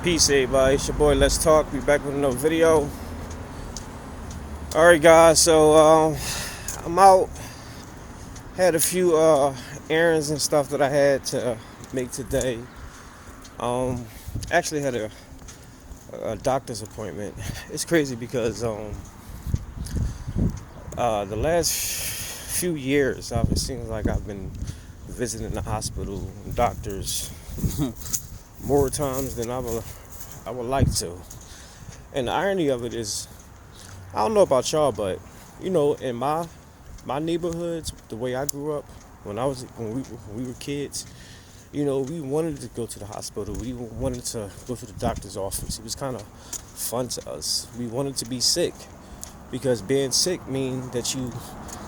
Peace, everybody. It's your boy Let's Talk. We back with another video. Alright, guys. So I'm out. Had a few errands and stuff that I had to make today. Actually had a doctor's appointment. It's crazy because the last few years, it seems like I've been visiting the hospital and doctors more times than I would like to. And the irony of it is, I don't know about y'all, but in my neighborhoods, the way I grew up, when we were kids, we wanted to go to the hospital. We wanted to go to the doctor's office. It was kind of fun to us. We wanted to be sick because being sick means that you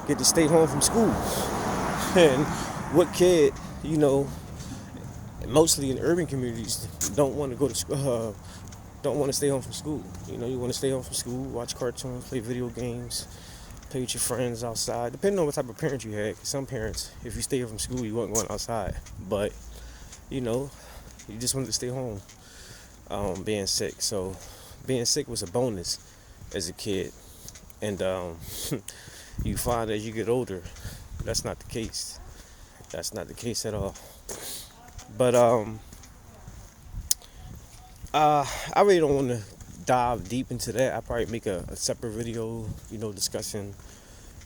get to stay home from school. And what kid, mostly in urban communities, don't want to go to school, don't want to stay home from school. You want to stay home from school, watch cartoons, play video games, play with your friends outside, depending on what type of parent you had. 'Cause some parents, if you stay home from school, you weren't going outside. But, you just wanted to stay home being sick. So being sick was a bonus as a kid. And you find as you get older, that's not the case. That's not the case at all. But I really don't want to dive deep into that. I'll probably make a separate video, discussing,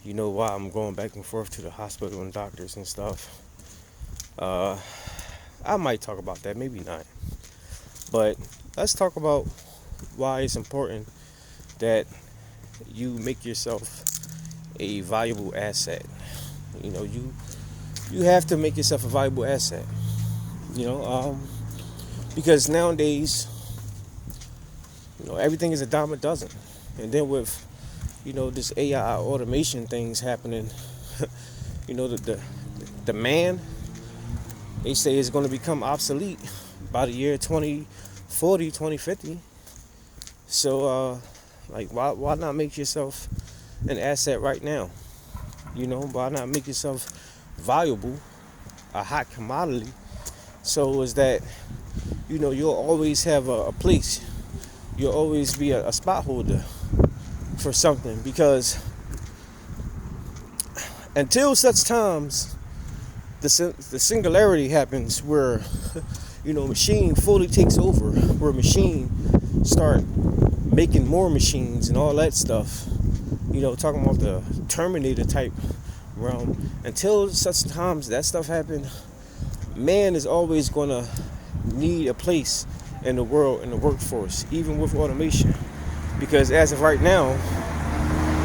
why I'm going back and forth to the hospital and doctors and stuff. I might talk about that, maybe not. But let's talk about why it's important that you make yourself a valuable asset. You have to make yourself a valuable asset. Because nowadays, everything is a dime a dozen. And then with, this AI automation things happening, the man, they say is going to become obsolete by the year 2040, 2050. So, why not make yourself an asset right now? Why not make yourself valuable, a hot commodity, so is that, you'll always have a place. You'll always be a spot holder for something, because until such times the singularity happens where machine fully takes over, where machine start making more machines and all that stuff, talking about the Terminator type realm, until such times that stuff happens, man is always going to need a place in the world, in the workforce, even with automation. Because as of right now,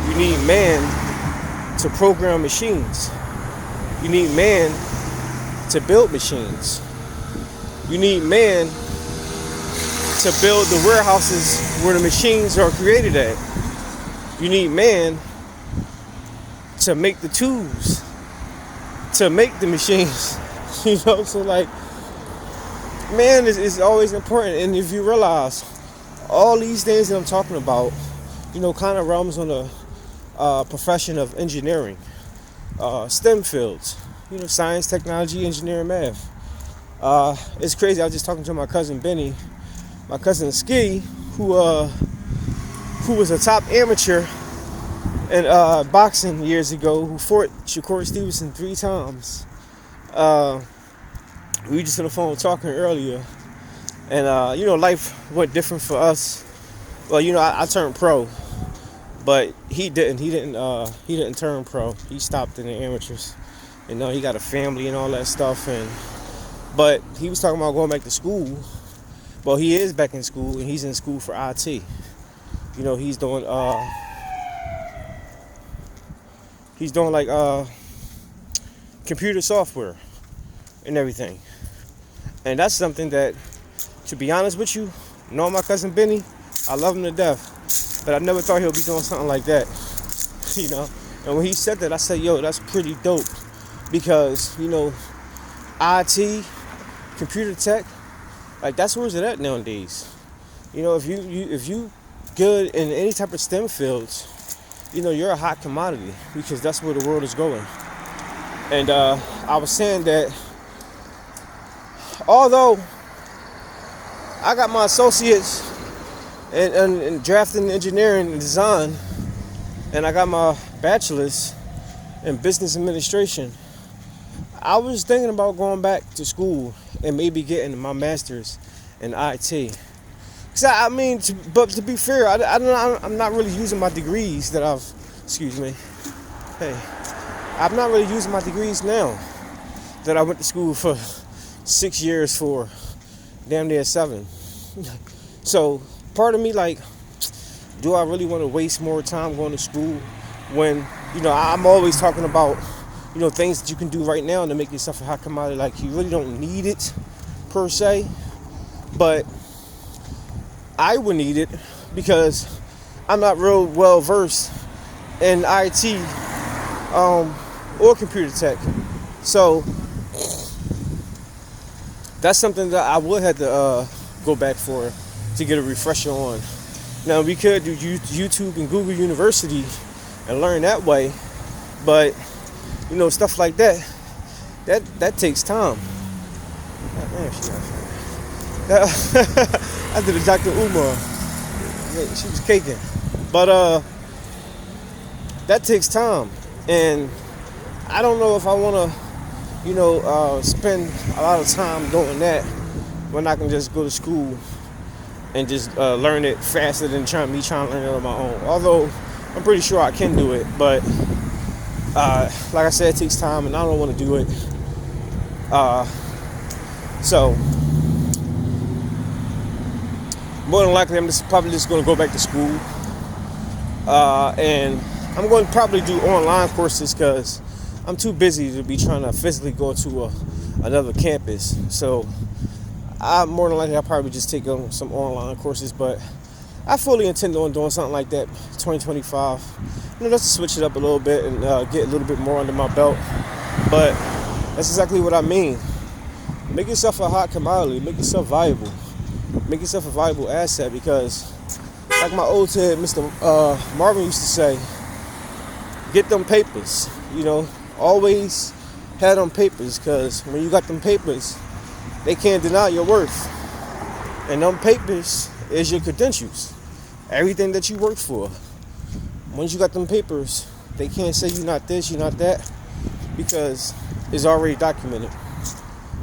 you need man to program machines. You need man to build machines. You need man to build the warehouses where the machines are created at. You need man to make the tools to make the machines. So man is always important. And if you realize all these things that I'm talking about, kind of realms on the profession of engineering, STEM fields, science, technology, engineering, math. It's crazy. I was just talking to my cousin Benny, my cousin Ski, who was a top amateur in boxing years ago, who fought Shakur Stevenson 3 times. We were just on the phone talking earlier, and life went different for us. Well, I turned pro, but he didn't. He didn't turn pro. He stopped in the amateurs. He got a family and all that stuff, but he was talking about going back to school. Well, he is back in school, and he's in school for IT. He's doing computer software and everything. And that's something that, to be honest with you, my cousin Benny, I love him to death, but I never thought he would be doing something like that. And when he said that, I said, yo, that's pretty dope, because IT, computer tech, that's where it's at nowadays. If you good in any type of STEM fields, you're a hot commodity, because that's where the world is going. And I was saying that although I got my associates in drafting, engineering, and design, and I got my bachelor's in business administration. I was thinking about going back to school and maybe getting my master's in IT. Cause I mean, but to be fair, I'm not really using my degrees that I've. Excuse me. Hey, I'm not really using my degrees now that I went to school for 6 years for, damn near 7. So part of me like, do I really want to waste more time going to school when, I'm always talking about, things that you can do right now to make yourself a hot commodity. Like, you really don't need it per se, but I would need it because I'm not real well versed in IT or computer tech. So that's something that I would have to go back for to get a refresher on. Now, we could do YouTube and Google University and learn that way, but stuff like that takes time. I did a Dr. Umar. She was caking. But that takes time. And I don't know if I want to, spend a lot of time doing that when I can just go to school and just learn it faster than trying to learn it on my own. Although I'm pretty sure I can do it, but like I said, it takes time, and I don't want to do it. So more than likely, I'm probably just going to go back to school, and I'm going to probably do online courses because I'm too busy to be trying to physically go to another campus. So more than likely, I'll probably just take on some online courses, but I fully intend on doing something like that 2025. Just to switch it up a little bit and get a little bit more under my belt. But that's exactly what I mean. Make yourself a hot commodity. Make yourself valuable. Make yourself a valuable asset, because like my old head, Mr. Marvin used to say, get them papers. Always have them papers, because when you got them papers, they can't deny your worth. And them papers is your credentials. Everything that you work for. Once you got them papers, they can't say you're not this, you're not that, because it's already documented.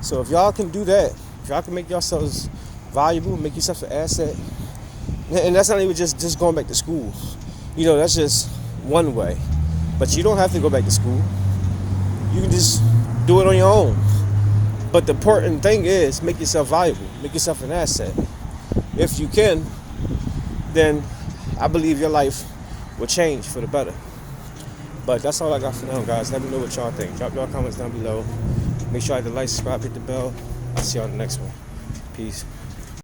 So if y'all can do that, if y'all can make yourselves valuable, make yourself an asset, and that's not even just going back to school. That's just one way. But you don't have to go back to school. You can just do it on your own. But the important thing is make yourself valuable, make yourself an asset. If you can, then I believe your life will change for the better. But that's all I got for now, guys. Let me know what y'all think. Drop y'all comments down below. Make sure you like, subscribe, hit the bell. I'll see y'all in the next one. Peace.